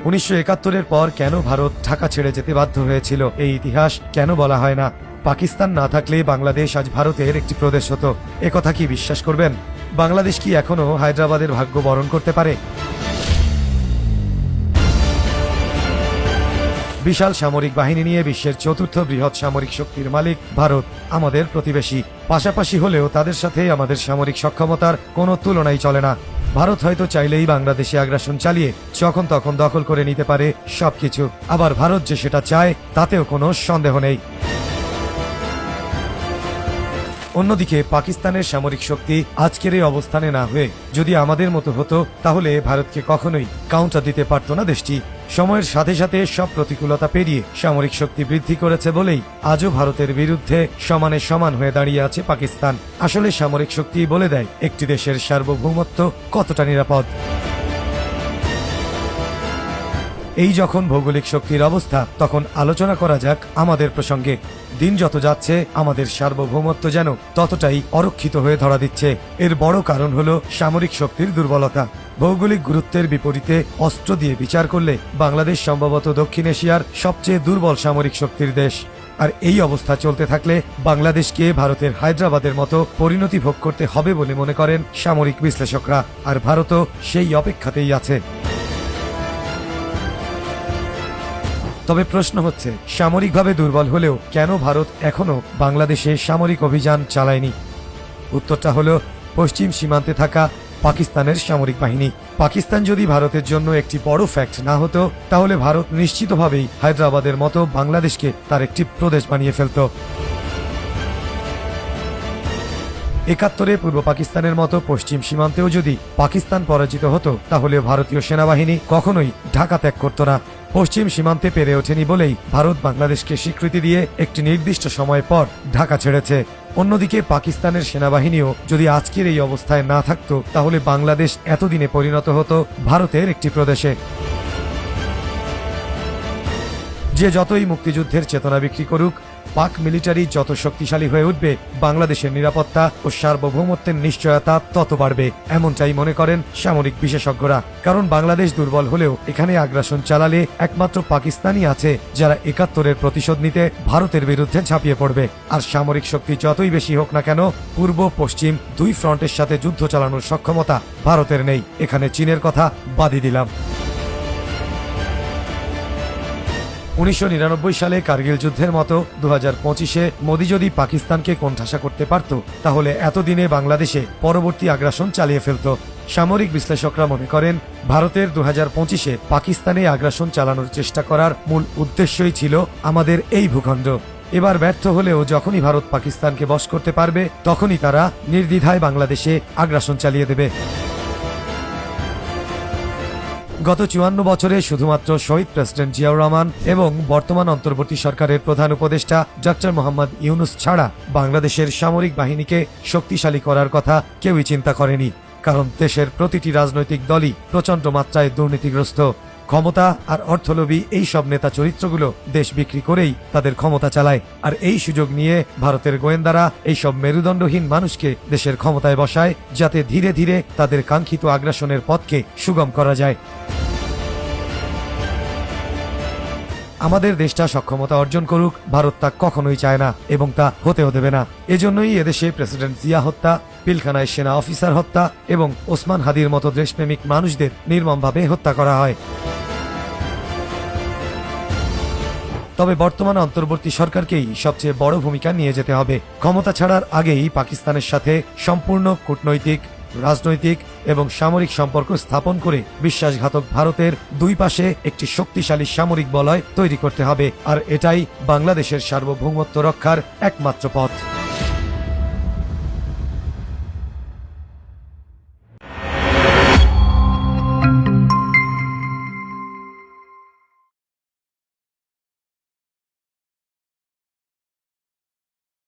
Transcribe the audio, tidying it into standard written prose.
1971-এর পর কেন ভারত ঢাকা ছেড়ে যেতে বাধ্য হয়েছিল, এই ইতিহাস কেন বলা হয় না? পাকিস্তান না থাকলে বাংলাদেশ আজ ভারতের একটি প্রদেশ হতো। একথা কি বিশ্বাস করবেন? বাংলাদেশ কি এখনো হায়দ্রাবাদের ভাগ্য বরণ করতে পারে? বিশাল সামরিক বাহিনী নিয়ে বিশ্বের চতুর্থ বৃহৎ সামরিক শক্তির মালিক ভারত, আমাদের প্রতিবেশী। পাশাপাশি হলেও তাদের সাথে আমাদের সামরিক সক্ষমতার কোনো তুলনাই চলে না। ভারত হয়তো চাইলেই বাংলাদেশে আগ্রাসন চালিয়ে যখন তখন দখল করে নিতে পারে সবকিছু। আবার ভারত যে সেটা চায় তাতেও কোনো সন্দেহ নেই। অন্যদিকে পাকিস্তানের সামরিক শক্তি আজকের এই অবস্থানে না হয়ে যদি আমাদের মতো হতো, তাহলে ভারতকে কখনোই কাউন্টার দিতে পারত না দেশটি। সময়ের সাথে সাথে সব প্রতিকূলতা পেরিয়ে সামরিক শক্তি বৃদ্ধি করেছে বলেই আজও ভারতের বিরুদ্ধে সমানে সমান হয়ে দাঁড়িয়ে আছে পাকিস্তান। আসলে সামরিক শক্তি বলে দেয় একটি দেশের সার্বভৌমত্ব কতটা নিরাপদ। এই যখন ভৌগোলিক শক্তির অবস্থা, তখন আলোচনা করা যাক আমাদের প্রসঙ্গে। দিন যত যাচ্ছে আমাদের সার্বভৌমত্ব যেন ততটাই অরক্ষিত হয়ে ধরা দিচ্ছে। এর বড় কারণ হলো সামরিক শক্তির দুর্বলতা। ভৌগোলিক গুরুত্বের বিপরীতে অস্ত্র দিয়ে বিচার করলে বাংলাদেশ সম্ভবত দক্ষিণ এশিয়ার সবচেয়ে দুর্বল সামরিক শক্তির দেশ। আর এই অবস্থা চলতে থাকলে বাংলাদেশকে ভারতের হায়দ্রাবাদের মতো পরিণতি ভোগ করতে হবে বলে মনে করেন সামরিক বিশ্লেষকরা। আর ভারতও সেই অপেক্ষাতেই আছে। তবে প্রশ্ন হচ্ছে, সামরিকভাবে দুর্বল হলেও কেন ভারত এখনো বাংলাদেশে সামরিক অভিযান চালায়নি? উত্তরটা হলো পশ্চিম সীমান্তে থাকা পাকিস্তানের সামরিক বাহিনী। পাকিস্তান যদি ভারতের জন্য একটি বড় ফ্যাক্ট না হতো, তাহলে ভারত নিশ্চিতভাবেই হায়দ্রাবাদের মতো বাংলাদেশকে তার একটি প্রদেশ বানিয়ে ফেলত। 71-এ পূর্ব পাকিস্তানের মতো পশ্চিম সীমান্তেও যদি পাকিস্তান পরাজিত হতো, তাহলে ভারতীয় সেনাবাহিনী কখনোই ঢাকা ত্যাগ করত না। পশ্চিম সীমান্তে পেরে ওঠেনি বলেই ভারত বাংলাদেশকে স্বীকৃতি দিয়ে একটি নির্দিষ্ট সময় পর ঢাকা ছেড়েছে। অন্যদিকে পাকিস্তানের সেনাবাহিনীও যদি আজকের এই অবস্থায় না থাকতো, তাহলে বাংলাদেশ এতদিনে পরিণত হতো ভারতের একটি প্রদেশে। যে যতই মুক্তিযুদ্ধের চেতনা বিক্রি করুক, পাক মিলিটারি যত শক্তিশালী হয়ে উঠবে, বাংলাদেশের নিরাপত্তা ও সার্বভৌমত্বের নিশ্চয়তা তত বাড়বে, এমনটাই মনে করেন সামরিক বিশেষজ্ঞরা। কারণ বাংলাদেশ দুর্বল হলেও এখানে আগ্রাসন চালালে একমাত্র পাকিস্তানই আছে যারা 71-এর প্রতিশোধ নিতে ভারতের বিরুদ্ধে ঝাঁপিয়ে পড়বে। আর সামরিক শক্তি যতই বেশি হোক না কেন, পূর্ব পশ্চিম দুই ফ্রন্টের সাথে যুদ্ধ চালানোর সক্ষমতা ভারতের নেই। এখানে চীনের কথা বাদই দিলাম। 1999 সালে কার্গিল যুদ্ধের মতো 2025-এ মোদি যদি পাকিস্তানকে কোণঠাসা করতে পারত, তাহলে এতদিনে বাংলাদেশে পরবর্তী আগ্রাসন চালিয়ে ফেলত। সামরিক বিশ্লেষকরা মনে করেন ভারতের 2025-এ পাকিস্তানে আগ্রাসন চালানোর চেষ্টা করার মূল উদ্দেশ্যই ছিল আমাদের এই ভূখণ্ড। এবার ব্যর্থ হলেও যখনই ভারত পাকিস্তানকে বশ করতে পারবে, তখনই তারা নির্দ্বিধায় বাংলাদেশে আগ্রাসন চালিয়ে দেবে। গত 54 বছরে শুধুমাত্র শহীদ প্রেসিডেন্ট জিয়াউর রহমান এবং বর্তমান অন্তর্বর্তী সরকারের প্রধান উপদেষ্টা ডক্টর মোহাম্মদ ইউনুস ছাড়া বাংলাদেশের সামরিক বাহিনীকে শক্তিশালী করার কথা কেউই চিন্তা করেনি। কারণ দেশের প্রতিটি রাজনৈতিক দলই প্রচন্ড মাত্রায় দুর্নীতিগ্রস্ত। ক্ষমতা আর অর্থলোভী এই সব নেতা চরিত্রগুলো দেশ বিক্রি করেই তাদের ক্ষমতা চালায়। আর এই সুযোগ নিয়ে ভারতের গোয়েন্দারা এইসব মেরুদণ্ডহীন মানুষকে দেশের ক্ষমতায় বসায়, যাতে ধীরে ধীরে তাদের কাঙ্ক্ষিত আগ্রাসনের পথকে সুগম করা যায়। আমাদের দেশটা সক্ষমতা অর্জন করুক, ভারত তা কখনোই চায় না এবং তা হতেও দেবে না। এজন্যই এদেশে প্রেসিডেন্ট জিয়া হত্যা, পিলখানায় সেনা অফিসার হত্যা এবং ওসমান হাদির মতো দেশপ্রেমিক মানুষদের নির্মমভাবে হত্যা করা হয়। তবে বর্তমান অন্তর্বর্তী সরকারকেই সবচেয়ে বড় ভূমিকা নিয়ে যেতে হবে। ক্ষমতা ছাড়ার আগেই পাকিস্তানের সাথে সম্পূর্ণ কূটনৈতিক, রাজনৈতিক এবং সামরিক সম্পর্ক স্থাপন করে বিশ্বাসঘাতক ভারতের দুই পাশে একটি শক্তিশালী সামরিক বলয় তৈরি করতে হবে। আর এটাই বাংলাদেশের সার্বভৌমত্ব রক্ষার একমাত্র পথ।